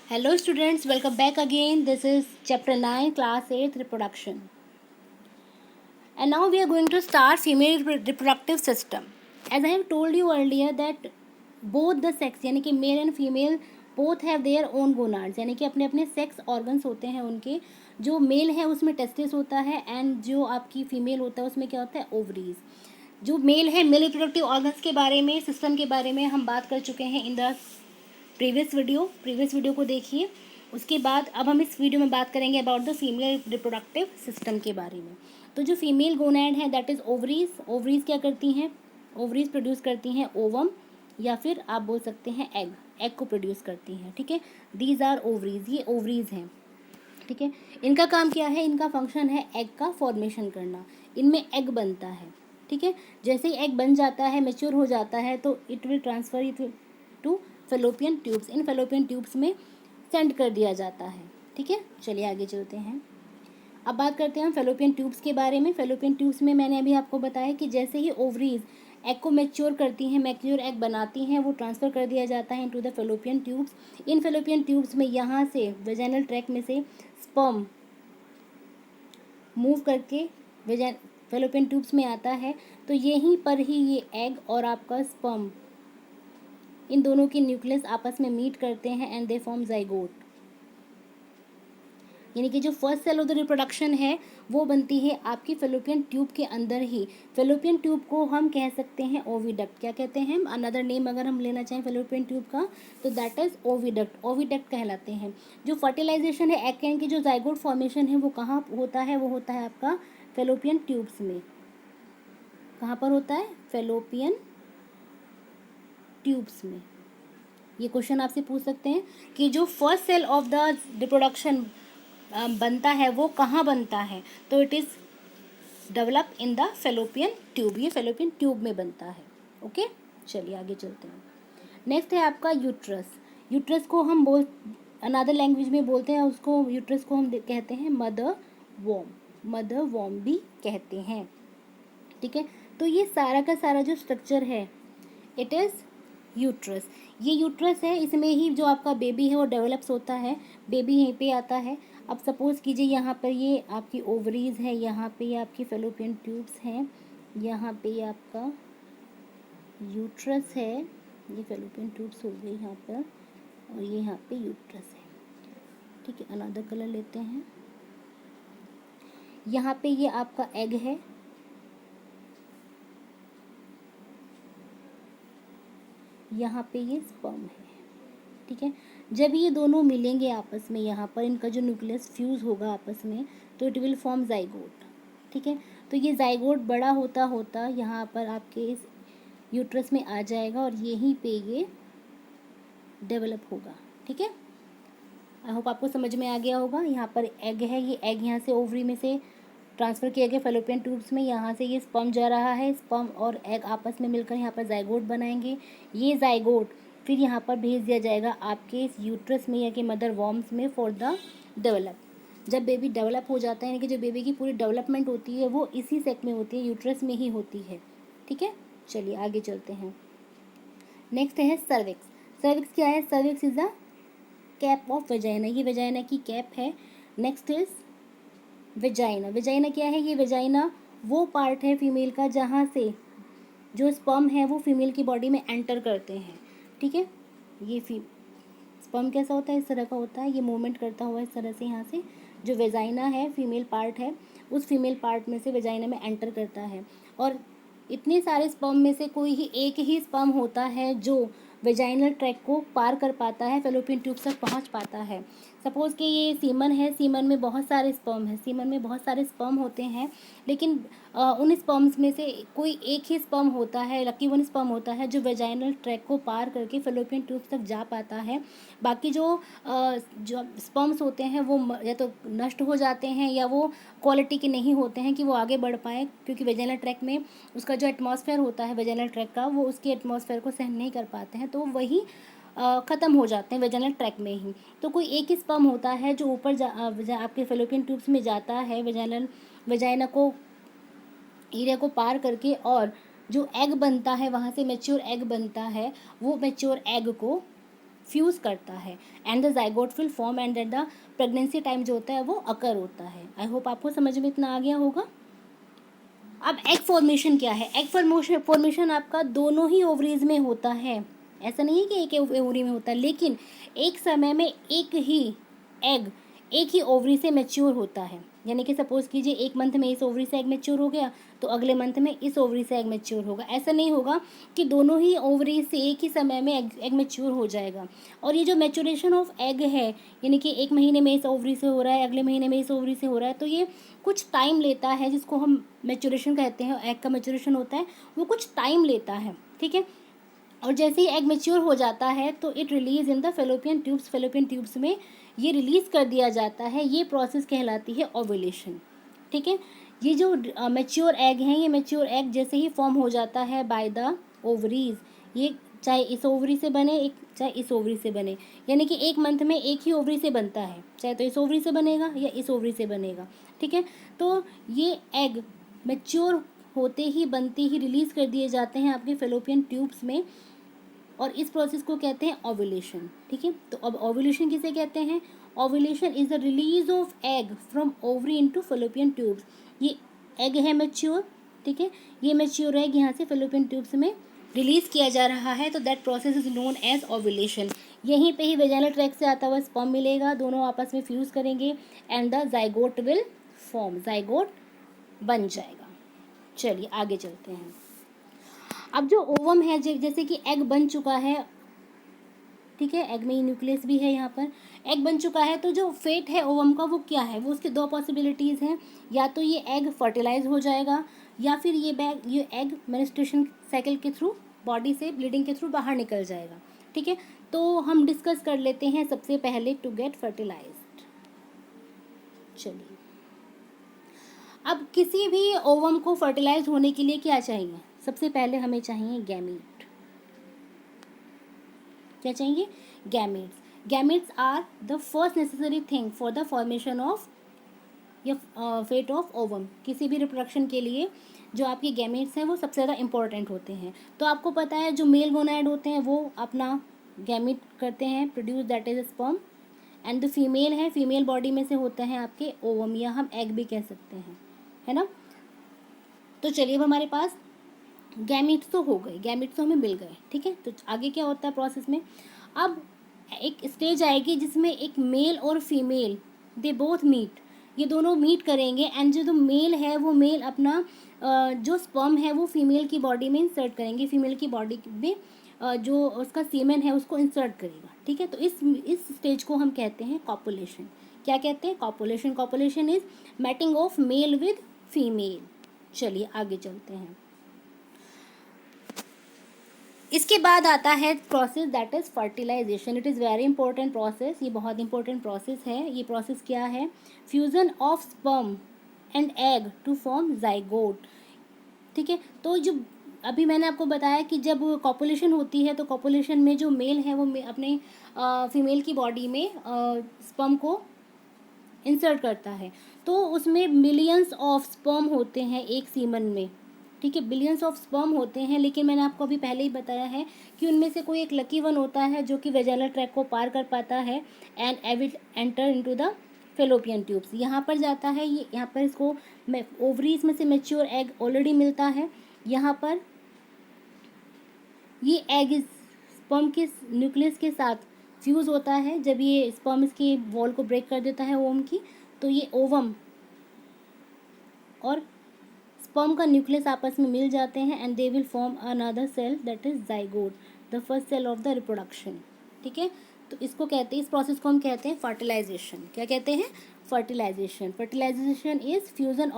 Hello students, welcome back again. This is chapter 9, class 8, reproduction. And now we are going to start female reproductive system. As I have told you earlier that both the sex यानी कि male and female both have their own gonads, यानी कि अपने अपने sex organs होते हैं उनके. जो मेल है उसमें टेस्टिस होता है एंड जो आपकी फीमेल होता है उसमें क्या होता है, ओवरीज. जो मेल है, मेल रिप्रोडक्टिव ऑर्गन्स के बारे में, सिस्टम के बारे में हम बात कर चुके हैं इन द प्रीवियस वीडियो को देखिए. उसके बाद अब हम इस वीडियो में बात करेंगे about the female reproductive system के बारे में. तो जो फीमेल गोनैड है दैट इज़ ओवरीज. ओवरीज क्या करती हैं? ओवरीज प्रोड्यूस करती हैं ओवम, या फिर आप बोल सकते हैं एग को प्रोड्यूस करती हैं. ठीक है, दीज आर ओवरीज, ये ओवरीज हैं. ठीक है, इनका काम क्या है? इनका फंक्शन है एग का फॉर्मेशन करना. इनमें एग बनता है. ठीक है, जैसे ही एग बन जाता है, मेच्योर हो जाता है, तो it will transfer it to fallopian tubes. इन फेलोपियन ट्यूब्स में सेंड कर दिया जाता है. ठीक है, चलिए आगे चलते हैं. अब बात करते हैं हम फेलोपियन ट्यूब्स के बारे में. फेलोपियन ट्यूब्स में मैंने अभी आपको बताया कि जैसे ही ओवरीज एग को मैच्योर करती हैं, मैच्योर एग बनाती हैं, वो ट्रांसफ़र कर दिया जाता है इनटू द फेलोपियन ट्यूब्स. इन फेलोपियन ट्यूब्स में यहाँ से वेजाइनल ट्रैक में से स्पर्म मूव करके फेलोपियन ट्यूब्स में आता है. तो यहीं पर ही ये एग और आपका स्पर्म, इन दोनों की न्यूक्लियस आपस में मीट करते हैं एंड दे फॉर्म जाइगोट. यानी कि जो first cell of the reproduction है वो बनती है आपकी फेलोपियन ट्यूब के अंदर ही. फेलोपियन ट्यूब को हम कह सकते हैं ओविडक्ट. क्या कहते हैं? अनदर नेम अगर हम लेना चाहें फेलोपियन ट्यूब का तो दैट इज ओविडक्ट. ओविडक्ट कहलाते हैं. जो फर्टिलाइजेशन है एग के, की जो जाइगोट फॉर्मेशन है वो कहाँ होता है? वो होता है आपका फेलोपियन ट्यूब्स में. कहाँ पर होता है? फेलोपियन ट्यूब्स में. ये क्वेश्चन आपसे पूछ सकते हैं कि जो first cell of the reproduction बनता है वो कहाँ बनता है? तो it is develop in the fallopian tube. ये फेलोपियन ट्यूब में बनता है. ओके, चलिए आगे चलते हैं. नेक्स्ट है आपका यूट्रस. यूट्रस को हम अनदर लैंग्वेज में बोलते हैं उसको, यूट्रस को हम कहते हैं मदर वॉम. मदर वॉम भी कहते हैं. ठीक है, तो ये सारा का सारा जो स्ट्रक्चर है इट इज़ यूट्रस. ये यूट्रस है, इसमें ही जो आपका बेबी है वो डेवलप्स होता है. बेबी यहीं पे आता है. अब सपोज़ कीजिए यहाँ पर ये आपकी ओवरीज है, यहाँ पे ये आपकी फेलोपियन ट्यूब्स हैं, यहाँ पे ये आपका यूट्रस है. ये फेलोपियन ट्यूब्स हो गई यहाँ पर, और ये यहाँ पे यूट्रस है. ठीक है, अनदर कलर लेते हैं. यहाँ पे ये आपका एग है, यहाँ पे ये स्पर्म है. ठीक है, जब ये दोनों मिलेंगे आपस में, यहाँ पर इनका जो न्यूक्लियस फ्यूज़ होगा आपस में, तो इट विल फॉर्म जाइगोट. ठीक है, तो ये जाइगोट बड़ा होता होता यहाँ पर आपके इस यूट्रस में आ जाएगा और यहीं पे ये डेवलप होगा. ठीक है, आई होप आपको समझ में आ गया होगा. यहाँ पर एग है, ये एग यहाँ से ओवरी में से ट्रांसफ़र किया गया फेलोपियन ट्यूब्स में. यहाँ से ये स्पर्म जा रहा है, स्पर्म और एग आपस में मिलकर यहाँ पर जाइगोट बनाएंगे. ये जाइगोट फिर यहाँ पर भेज दिया जाएगा आपके इस यूट्रस में या कि मदर वॉर्म्स में फॉर द डेवलप. जब बेबी डेवलप हो जाता है, यानी कि जो बेबी की पूरी डेवलपमेंट होती है वो इसी सेक में होती है, यूट्रस में ही होती है. ठीक है, चलिए आगे चलते हैं. नेक्स्ट है सर्विक्स. सर्विक्स क्या है? Cervix is the cap of vagina. ये वेजाइना की कैप है. Next is vagina. वेजाइना क्या है? ये वेजाइना वो पार्ट है फीमेल का जहाँ से जो स्पर्म है वो फीमेल की बॉडी में एंटर करते हैं. ठीक है, ये स्पर्म कैसा होता है? इस तरह का होता है. ये मूवमेंट करता हुआ इस तरह से यहाँ से जो वेजाइना है, फीमेल पार्ट है, उस फीमेल पार्ट में से वेजाइना में एंटर करता है. और इतने सारे स्पर्म में से कोई ही एक ही स्पर्म होता है जो वेजाइनल ट्रैक को पार कर पाता है, फेलोपियन ट्यूब तक पहुंच पाता है. सपोज़ कि ये सीमन है, सीमन में बहुत सारे स्पर्म हैं, सीमन में बहुत सारे स्पर्म होते हैं, लेकिन उन स्पर्म्स में से कोई एक ही स्पर्म होता है, लकी वन स्पर्म होता है जो वेजाइनल ट्रैक को पार करके फेलोपियन ट्यूब तक जा पाता है. बाकी जो स्पर्म्स होते हैं वो या तो नष्ट हो जाते हैं या वो क्वालिटी के नहीं होते हैं कि वो आगे बढ़ पाए, क्योंकि वेजाइनल ट्रैक में उसका जो एटमॉस्फेयर होता है वेजाइनल ट्रैक का, वो उसके एटमॉस्फेयर को सहन नहीं कर पाते हैं, तो वही ख़त्म हो जाते हैं वेजाइनल ट्रैक में ही. तो कोई एक ही स्पर्म होता है जो ऊपर आपके फेलोपियन ट्यूब्स में जाता है वेजाइना को एरिया को पार करके, और जो एग बनता है वहाँ से मैच्योर एग बनता है, वो मैच्योर एग को फ्यूज़ करता है and the zygote will form and at the pregnancy time जो होता है वो अकर होता है। आई होप आपको समझ में इतना आ गया होगा। अब एग फॉर्मेशन क्या है? एग फॉर्मेशन आपका दोनों ही ओवरीज में होता है। ऐसा नहीं है कि एक ओवरी में होता है, लेकिन एक समय में एक ही एग एक ही ओवरी से मैच्योर होता है। यानी कि सपोज कीजिए एक मंथ में इस ओवरी से एग मैच्योर हो गया तो अगले मंथ में इस ओवरी से एग मैच्योर होगा। ऐसा नहीं होगा कि दोनों ही ओवरी से एक ही समय में एग मैच्योर हो जाएगा। और ये जो मैच्योरेशन ऑफ एग है, यानी कि एक महीने में इस ओवरी से हो रहा है, अगले महीने में इस ओवरी से हो रहा है, तो ये कुछ टाइम लेता है, जिसको हम मैच्योरेशन कहते हैं। एग का मैच्योरेशन होता है वो कुछ टाइम लेता है, ठीक है। और जैसे ही एग मैच्योर हो जाता है तो it release in the fallopian tubes, fallopian tubes में ये रिलीज़ कर दिया जाता है। ये प्रोसेस कहलाती है ओव्यूलेशन, ठीक है। ये जो मैच्योर एग हैं, ये मैच्योर एग जैसे ही फॉर्म हो जाता है बाय द ओवरीज, ये चाहे इस ओवरी से बने एक चाहे इस ओवरी से बने, यानी कि एक मंथ में एक ही ओवरी से बनता है, चाहे तो इस ओवरी से बनेगा या इस ओवरी से बनेगा, ठीक है। तो ये एग मैच्योर होते ही बनते ही रिलीज़ कर दिए जाते हैं आपके फेलोपियन ट्यूब्स में, और इस प्रोसेस को कहते हैं ओव्यूलेशन, ठीक है। तो अब ओव्यूलेशन किसे कहते हैं? Ovulation is the release of egg from ovary into fallopian tubes. ये एग है मैच्योर, ठीक है, ये मैच्योर एग यहाँ से फेलोपियन ट्यूब्स में रिलीज किया जा रहा है, तो that process is known as ovulation. यहीं पे ही वेजाइनल ट्रैक्ट से आता हुआ स्पर्म मिलेगा, दोनों आपस में फ्यूज करेंगे and the zygote will form, zygote बन जाएगा। चलिए आगे चलते हैं। अब जो ओवम है, जैसे कि एग बन चुका है, ठीक है, एग में ही न्यूक्लियस भी है, यहाँ पर एग बन चुका है, तो जो फेट है ओवम का वो क्या है? वो उसके दो पॉसिबिलिटीज़ हैं, या तो ये एग फर्टिलाइज हो जाएगा या फिर ये एग मेनिस्ट्रेशन साइकिल के थ्रू, बॉडी से ब्लीडिंग के थ्रू बाहर निकल जाएगा, ठीक है। तो हम डिस्कस कर लेते हैं सबसे पहले टू गेट फर्टिलाइज्ड। चलिए, अब किसी भी ओवम को फर्टिलाइज होने के लिए क्या चाहिए? सबसे पहले हमें चाहिए गैमीट। क्या चाहिए? Gametes. Gametes are the first necessary thing for the formation of या फेट ऑफ ओवम। किसी भी रिप्रोडक्शन के लिए जो आपके गैमेट्स हैं वो सबसे ज़्यादा इंपॉर्टेंट होते हैं। तो आपको पता है जो मेल गोनाइड होते हैं वो अपना गैमेट करते हैं produce, that is sperm, and the female है, फीमेल बॉडी में से होते हैं आपके ओवम, या हम एग भी कह सकते हैं, है ना। तो चलिए, अब हमारे पास गैमेट्स तो हो गए, गैमेट्स तो हमें मिल गए, ठीक है। तो आगे क्या होता है प्रोसेस में? अब एक स्टेज आएगी जिसमें एक मेल और फीमेल, दे बोथ मीट, ये दोनों मीट करेंगे, एंड जो मेल है वो मेल अपना जो स्पर्म है वो फीमेल की बॉडी में इंसर्ट करेंगे, फीमेल की बॉडी में जो उसका सीमेन है उसको इंसर्ट करेगा, ठीक है। तो इस स्टेज को हम कहते हैं कॉपुलेशन। क्या कहते हैं? Copulation. Copulation is mating of male with female. चलिए आगे चलते हैं। इसके बाद आता है process that is fertilisation. It is very important process, ये बहुत इंपॉर्टेंट प्रोसेस है। ये प्रोसेस क्या है? Fusion of sperm and egg to form zygote, ठीक है। तो जो अभी मैंने आपको बताया कि जब कॉपुलेशन होती है तो कॉपुलेशन में जो मेल है वो अपने फीमेल की बॉडी में स्पर्म को इंसर्ट करता है, तो उसमें मिलियंस ऑफ स्पर्म होते हैं एक सीमन में, ठीक है, बिलियंस ऑफ स्पर्म होते हैं। लेकिन मैंने आपको अभी पहले ही बताया है कि उनमें से कोई एक लकी वन होता है जो कि वेजाइनल ट्रैक को पार कर पाता है and evil enter into the fallopian tubes, यहाँ पर जाता है। ये यहाँ पर इसको ओवरीज में से मैच्योर एग ऑलरेडी मिलता है, यहाँ पर ये एग स्पर्म के न्यूक्लियस के साथ फ्यूज़ होता है। जब ये स्पर्म इसकी वॉल को ब्रेक कर देता है ओवम की, तो ये ओवम और स्पर्म का न्यूक्लियस आपस में मिल जाते हैं and they will form another cell that is zygote, the first cell of the reproduction, ठीक है। तो इसको कहते हैं, इस प्रोसेस को हम कहते हैं फर्टिलाइजेशन। क्या कहते हैं? Fertilisation. Fertilisation is fusion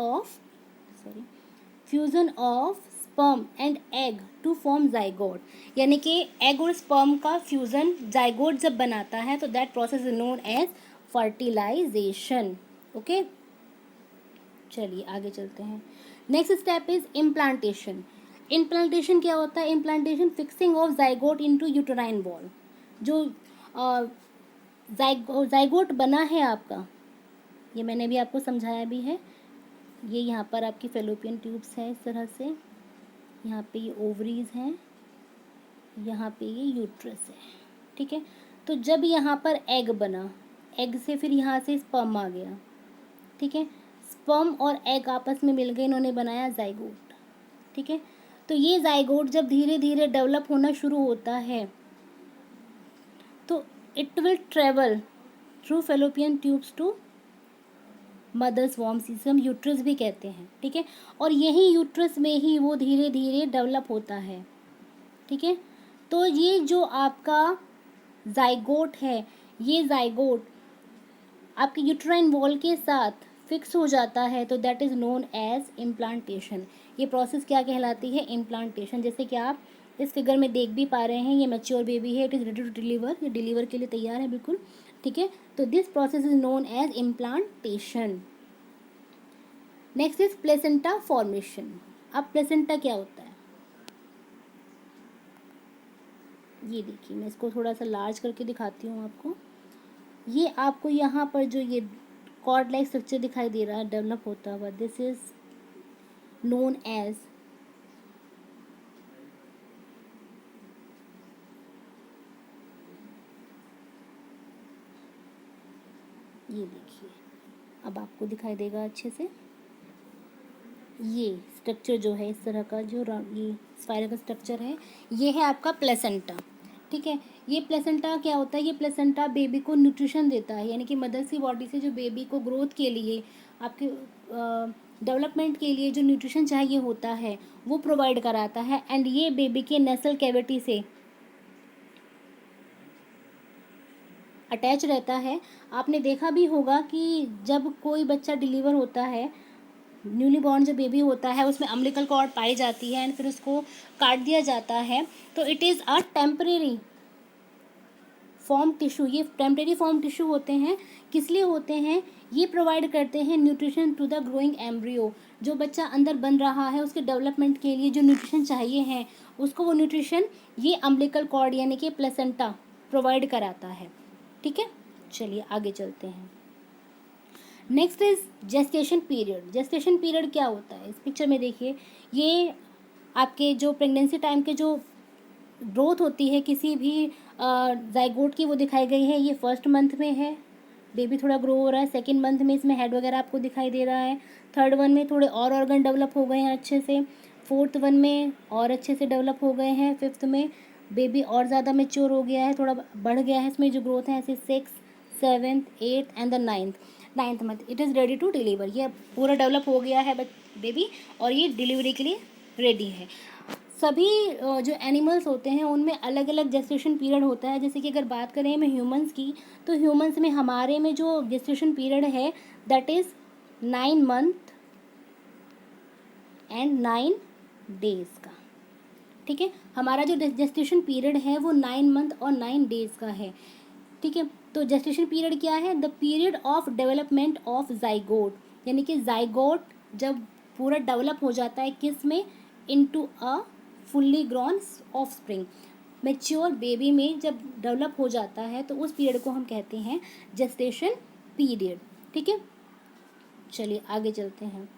of sperm and egg to form zygote, यानी कि एग और स्पर्म का फ्यूजन जाइगोट जब बनाता है तो that process is known as fertilisation. Okay, चलिए आगे चलते हैं। Next step is implantation. Implantation क्या होता है? Implantation fixing of zygote into uterine wall. जो जाइगोट बना है आपका, ये मैंने भी आपको समझाया भी है, ये यहाँ पर आपकी फेलोपियन ट्यूब्स हैं इस तरह से, यहाँ पे ये ओवरीज हैं, यहाँ पे ये यूट्रस है, ठीक है। तो जब यहाँ पर एग बना, एग से फिर यहाँ से स्पर्म आ गया, ठीक है, स्पर्म और एग आपस में मिल गए, इन्होंने बनाया जाइगोट, ठीक है। तो ये जाइगोट जब धीरे धीरे डेवलप होना शुरू होता है तो it will travel through fallopian tubes to mother's वॉर्म सिस्टम, यूट्रस भी कहते हैं, ठीक है। और यही यूट्रस में ही वो धीरे धीरे डेवलप होता है, ठीक है। तो ये जो आपका जाइगोट है, ये जाइगोट आपके यूट्राइन वॉल के साथ फिक्स हो जाता है, तो that is known as implantation. ये प्रोसेस क्या कहलाती है? इम्प्लांटेशन। जैसे कि आप इस फिगर में देख भी पा रहे हैं, ये मैच्योर बेबी है, it is ready to deliver, ये डिलीवर के लिए तैयार है बिल्कुल, ठीक है। तो this process is known as implantation. Next is placenta formation. अब प्लेसेंटा क्या होता है, ये देखिए, मैं इसको थोड़ा सा लार्ज करके दिखाती हूँ आपको। ये आपको यहाँ पर जो ये कॉर्ड लाइक स्ट्रक्चर दिखाई दे रहा है डेवलप होता हुआ, दिस इज नोन एज ये देखिए, अब आपको दिखाई देगा अच्छे से। ये स्ट्रक्चर जो है इस तरह का, जो ये स्पाइरल का स्ट्रक्चर है, ये है आपका प्लेसेंटा, ठीक है। ये प्लेसेंटा क्या होता है? ये प्लेसेंटा बेबी को न्यूट्रिशन देता है, यानी कि मदर्स की बॉडी से जो बेबी को ग्रोथ के लिए, आपके डेवलपमेंट के लिए जो न्यूट्रिशन चाहिए होता है वो प्रोवाइड कराता है। एंड ये बेबी के नेसल कैविटी से अटैच रहता है। आपने देखा भी होगा कि जब कोई बच्चा डिलीवर होता है, न्यूली बॉर्न जो बेबी होता है, उसमें अम्बिलिकल कॉर्ड पाई जाती है एंड फिर उसको काट दिया जाता है, तो it is a temporary form tissue. ये टेम्परेरी फॉर्म टिश्यू होते हैं, किस लिए होते हैं? ये प्रोवाइड करते हैं nutrition to the growing embryo. जो बच्चा अंदर बन रहा है उसके डेवलपमेंट के लिए जो न्यूट्रिशन चाहिए है, उसको वो न्यूट्रिशन ये अम्बिलिकल कॉर्ड यानी कि प्लेसेंटा प्रोवाइड कराता है, ठीक है। चलिए आगे चलते हैं। Next is gestation period. Gestation period क्या होता है? इस पिक्चर में देखिए, ये आपके जो प्रेगनेंसी टाइम के जो ग्रोथ होती है किसी भी जाइगोट की, वो दिखाई गई है। ये फर्स्ट मंथ में है, बेबी थोड़ा ग्रो हो रहा है। सेकंड मंथ में इसमें हेड वगैरह आपको दिखाई दे रहा है। थर्ड वन में थोड़े और ऑर्गन डेवलप हो गए हैं अच्छे से। फोर्थ वन में और अच्छे से डेवलप हो गए हैं। फिफ्थ में बेबी और ज़्यादा मेच्योर हो गया है, थोड़ा बढ़ गया है इसमें जो ग्रोथ है। ऐसे six, seventh, eighth and the ninth month it is ready to deliver. ये पूरा डेवलप हो गया है बेबी, और ये डिलीवरी के लिए रेडी है। सभी जो एनिमल्स होते हैं उनमें अलग अलग जेस्टेशन पीरियड होता है। जैसे कि अगर बात करें हम ह्यूमंस की, तो ह्यूमंस में हमारे में जो जेस्टेशन पीरियड है that is 9 month and 9 days का, ठीक है। हमारा जो जेस्टेशन पीरियड है वो 9 मंथ और 9 डेज़ का है, ठीक है। तो जेस्टेशन पीरियड क्या है? The period of development of zygote, यानी कि जाइगोट जब पूरा डेवलप हो जाता है किस में? Into a fully grown offspring. Mature baby में जब डेवलप हो जाता है तो उस पीरियड को हम कहते हैं जेस्टेशन पीरियड, ठीक है। चलिए आगे चलते हैं।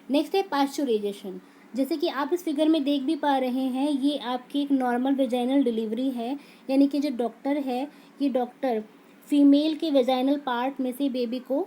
नेक्स्ट है पास्चुराइजेशन। जैसे कि आप इस फिगर में देख भी पा रहे हैं, ये आपकी एक नॉर्मल वेजाइनल डिलीवरी है, यानी कि जो डॉक्टर है, ये डॉक्टर फीमेल के वेजाइनल पार्ट में से बेबी को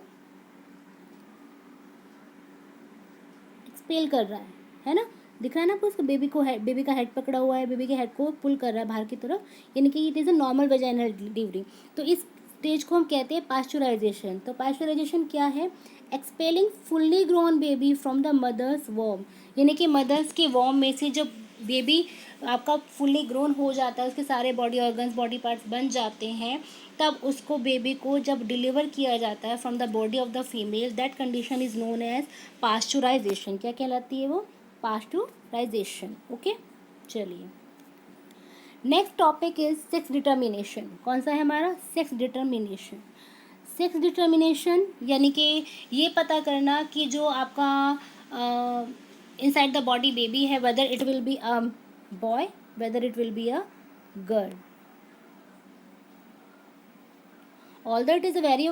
एक्सपेल कर रहा है ना? दिख रहा है ना आपको? उसको बेबी को बेबी का हेड पकड़ा हुआ है, बेबी के हेड को पुल कर रहा है बाहर की तरफ, यानी कि it is a normal vaginal delivery. तो इस स्टेज को हम कहते हैं पास्चुराइजेशन। तो पास्चुराइजेशन क्या है? Expelling fully grown baby from the mother's वॉर्म, यानी कि मदर्स के वॉर्म में से जब बेबी आपका फुल्ली ग्रोन हो जाता है, उसके सारे बॉडी ऑर्गन्स, बॉडी पार्ट्स बन जाते हैं, तब उसको बेबी को जब डिलीवर किया जाता है from the body of the female, that condition is known as pasteurization. क्या कहलाती है वो? Pasteurization, okay. चलिए next topic is sex determination. कौन सा है हमारा? Sex determination. सेक्स डिटर्मिनेशन यानी कि ये पता करना कि जो आपका इनसाइड द बॉडी बेबी है, whether it will be a boy, whether it will be a girl. Although it is a very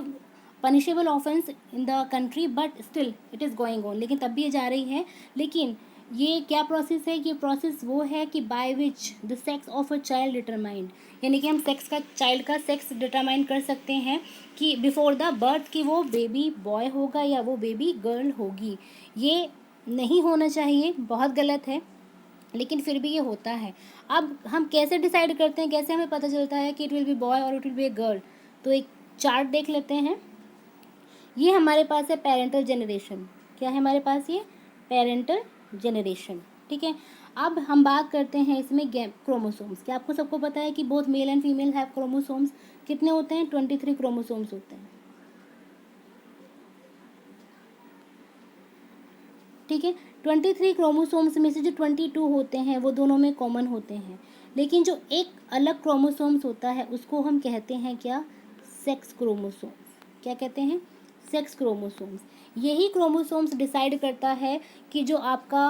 punishable offence in the country, but still it is going on, लेकिन तब भी ये जा रही है। लेकिन ये क्या प्रोसेस है? ये प्रोसेस वो है कि by which the sex of a child determined, यानी कि हम सेक्स का, चाइल्ड का सेक्स डिटरमाइन कर सकते हैं कि बिफोर द बर्थ कि वो बेबी बॉय होगा या वो बेबी गर्ल होगी। ये नहीं होना चाहिए, बहुत गलत है, लेकिन फिर भी ये होता है। अब हम कैसे डिसाइड करते हैं, कैसे हमें पता चलता है कि इट विल बी बॉय और it will B a girl? तो एक चार्ट देख लेते हैं। ये हमारे पास है पेरेंटल जनरेशन। क्या है हमारे पास? ये पेरेंटल जनरेशन। ठीक है, अब हम बात करते हैं इसमें गैप क्रोमोसोम्स। क्या आपको सबको पता है कि both male and female have chromosomes? कितने होते हैं? 23 क्रोमोसोम्स होते हैं। ठीक है, 23 क्रोमोसोम्स में से जो 22 होते हैं वो दोनों में कॉमन होते हैं, लेकिन जो एक अलग क्रोमोसोम्स होता है उसको हम कहते हैं क्या? Sex chromosomes. क्या कहते हैं? Sex chromosomes. यही क्रोमोसोम्स डिसाइड करता है कि जो आपका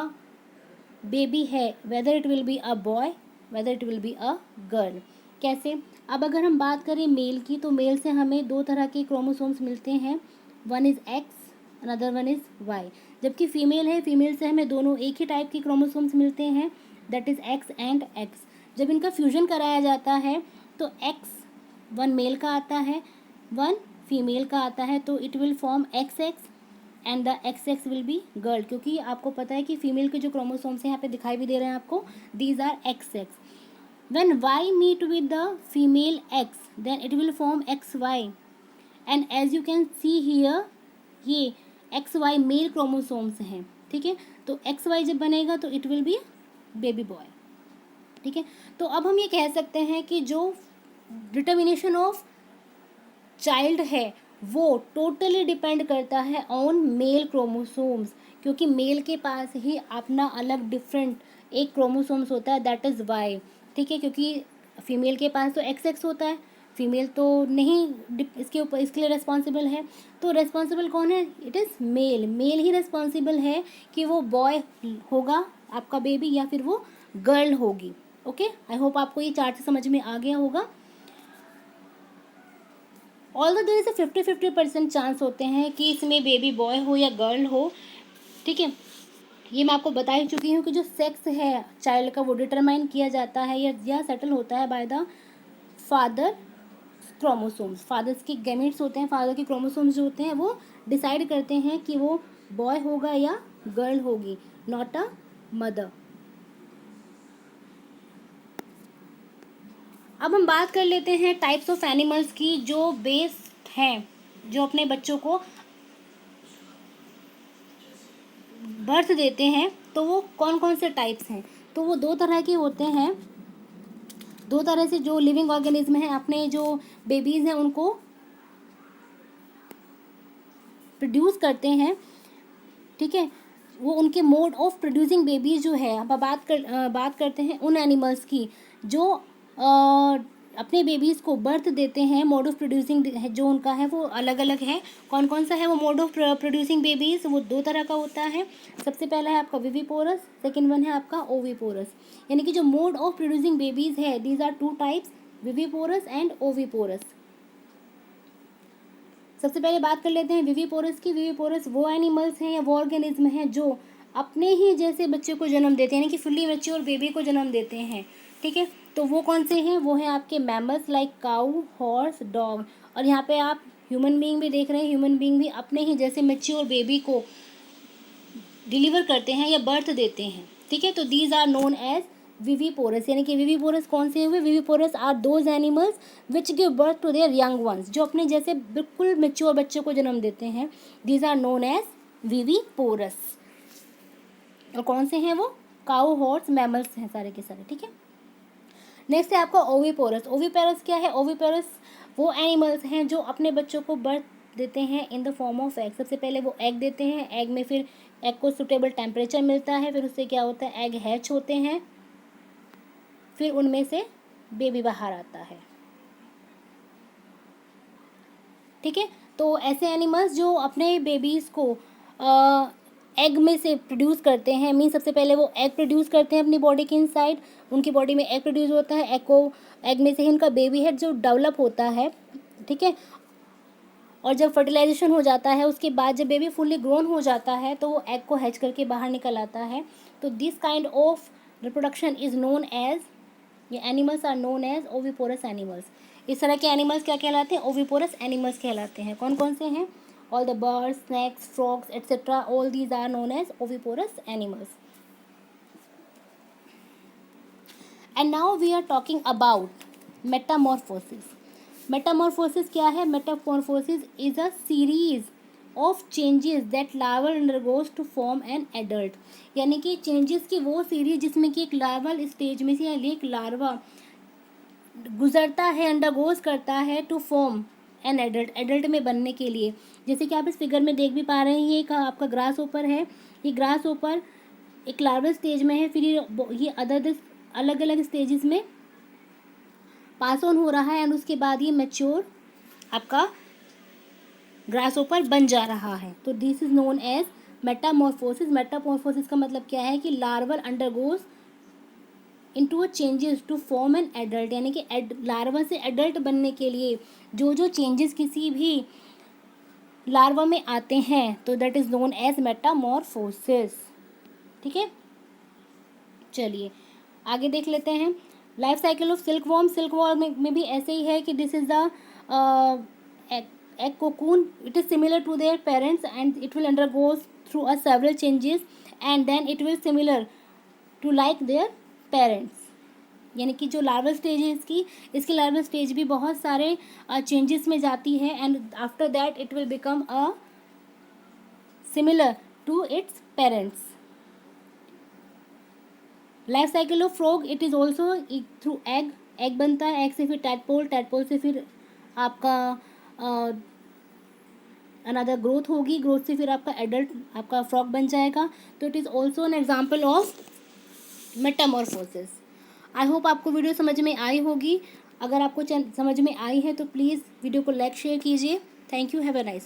बेबी है whether it will be a boy, whether it will be a girl. कैसे? अब अगर हम बात करें मेल की, तो मेल से हमें दो तरह के क्रोमोसोम्स मिलते हैं, one is x, another one is why. जबकि फीमेल है, फीमेल से हमें दोनों एक ही टाइप के क्रोमोसोम्स मिलते हैं, that is x and x. जब इनका फ्यूजन कराया जाता है तो एक्स वन मेल का आता है, वन फीमेल का आता है, तो it will form x x and the x x will be girl. क्योंकि आपको पता है कि फीमेल के जो क्रोमोसोम्स हैं यहाँ पे दिखाई भी दे रहे हैं आपको, these are X X. When Y meet with the female X then it will form X Y, and as you can see here ये एक्स वाई मेल क्रोमोसोम्स हैं। ठीक है, तो एक्स वाई जब बनेगा तो it will be baby boy. ठीक है, तो अब हम ये कह सकते हैं कि जो डिटर्मिनेशन ऑफ चाइल्ड है वो टोटली डिपेंड करता है ऑन मेल क्रोमोसोम्स, क्योंकि मेल के पास ही अपना अलग डिफरेंट एक क्रोमोसोम्स होता है, दैट इज़ वाई। ठीक है, क्योंकि फीमेल के पास तो एक्स एक्स होता है, फीमेल तो नहीं इसके ऊपर इसके लिए रिस्पॉन्सिबल है। तो रिस्पॉन्सिबल कौन है? It is male. मेल ही रिस्पॉन्सिबल है कि वो बॉय होगा आपका बेबी या फिर वो गर्ल होगी। ओके, आई होप आपको ये चार्ट से समझ में आ गया होगा। Although there is a 50-50% chance होते हैं कि इसमें बेबी बॉय हो या गर्ल हो। ठीक है, ये मैं आपको बता ही चुकी हूँ कि जो सेक्स है चाइल्ड का वो डिटरमाइन किया जाता है या सेटल होता है by the father chromosomes. Fathers के गैमेट्स होते हैं, फादर के क्रोमोसोम्स जो होते हैं वो डिसाइड करते हैं कि वो बॉय होगा या गर्ल होगी, नॉट अ मदर। अब हम बात कर लेते हैं टाइप्स ऑफ एनिमल्स की जो बेस्ड हैं, जो अपने बच्चों को बर्थ देते हैं। तो वो कौन कौन से टाइप्स हैं? तो वो दो तरह के होते हैं, दो तरह से जो लिविंग ऑर्गेनिज्म हैं अपने जो बेबीज़ हैं उनको प्रोड्यूस करते हैं। ठीक है, वो उनके मोड ऑफ प्रोड्यूसिंग बेबीज जो है, अब बात करते हैं उन एनिमल्स की जो अपने बेबीज़ को बर्थ देते हैं। मोड ऑफ प्रोड्यूसिंग जो उनका है वो अलग अलग है। कौन कौन सा है वो मोड ऑफ प्रोड्यूसिंग बेबीज़? वो दो तरह का होता है। सबसे पहला है आपका विविपोरस, सेकेंड वन है आपका ओविपोरस। यानी कि जो मोड ऑफ प्रोड्यूसिंग बेबीज़ है, these are two types, viviparous and oviparous. सबसे पहले बात कर लेते हैं विविपोरस की। विविपोरस वो एनिमल्स हैं या वो ऑर्गेनिज्म हैं जो अपने ही जैसे बच्चे को जन्म देते हैं, यानी कि फुल्ली मैच्योर बेबी को जन्म देते हैं। ठीक है, तो वो कौन से हैं? वो हैं आपके मैमल्स लाइक काऊ, हॉर्स, डॉग। और यहाँ पे आप ह्यूमन बीइंग भी देख रहे हैं, ह्यूमन बीइंग भी अपने ही जैसे मैच्योर बेबी को डिलीवर करते हैं या बर्थ देते हैं। ठीक है, तो these are known as viviparous. यानी कि विविपोरस कौन से हुए? Viviparous are those animals which give birth to their young ones, जो अपने जैसे बिल्कुल मेच्योर बच्चे को जन्म देते हैं। These are known as viviparous. और कौन से हैं वो? काऊ, हॉर्स, मैमल्स हैं सारे के सारे। ठीक है, नेक्स्ट है आपका ओविपोरस। ओविपोरस क्या है? ओविपोरस वो एनिमल्स हैं जो अपने बच्चों को बर्थ देते हैं in the form of egg. सबसे पहले वो एग देते हैं, एग में फिर एग को सुटेबल टेम्परेचर मिलता है, फिर उससे क्या होता है, एग हैच होते हैं, फिर उनमें से बेबी बाहर आता है। ठीक है, तो ऐसे एनिमल्स जो अपने बेबीज़ को एग में से प्रोड्यूस करते हैं, मीन सबसे पहले वो एग प्रोड्यूस करते हैं अपनी बॉडी के इनसाइड, उनकी बॉडी में एग प्रोड्यूस होता है, एग में से ही उनका बेबी हेड जो डेवलप होता है। ठीक है, और जब फर्टिलाइजेशन हो जाता है उसके बाद जब बेबी फुल्ली ग्रोन हो जाता है तो वो एग को हैच करके बाहर निकल आता है। तो this kind of reproduction is known as, ये animals are known as oviparous animals. इस तरह के एनिमल्स क्या कहलाते हैं? ओविपोरस एनिमल्स कहलाते हैं। कौन कौन से हैं? All the birds, snakes, frogs etcetera, all these are known as oviparous animals. And now we are talking about metamorphosis. Metamorphosis क्या है? Metamorphosis is a series of changes that larva undergoes to form an adult. यानी कि changes की वो series जिसमें कि एक larval stage में से या एक लार्वा गुजरता है, अंडरगोज करता है to form an adult, adult में बनने के लिए। जैसे कि आप इस फिगर में देख भी पा रहे हैं, ये एक आपका ग्रास ओपर है। ये ग्रास ओपर एक लार्वल स्टेज में है, फिर ये अदर अलग अलग स्टेजेस में पास ऑन हो रहा है एंड उसके बाद ये मैच्योर आपका ग्रास ओपर बन जा रहा है। तो this is known as metamorphosis. Metamorphosis का मतलब क्या है कि larval undergoes into a changes to form an adult, यानी कि लार्वा से एडल्ट बनने के लिए जो जो चेंजेस किसी भी लार्वा में आते हैं तो that is known as metamorphosis. ठीक है, चलिए आगे देख लेते हैं। Life cycle of silkworm. Silkworm में भी ऐसे ही है कि this is the egg cocoon. It is similar to their parents and it will undergo through a several changes and then it will similar to like their parents. यानी कि जो larval stage है इसकी लार्वल स्टेज भी बहुत सारे changes में जाती है and after that it will become a similar to its parents. Life cycle of frog, it is also through egg, egg बनता है, एग से फिर टैडपोल, टैडपोल से फिर आपका अनदर ग्रोथ होगी, ग्रोथ से फिर आपका एडल्ट आपका फ्रॉग बन जाएगा। तो it is also an example of Metamorphosis. I hope आपको वीडियो समझ में आई होगी। अगर आपको समझ में आई है तो प्लीज़ वीडियो को लाइक शेयर कीजिए। Thank you, have a nice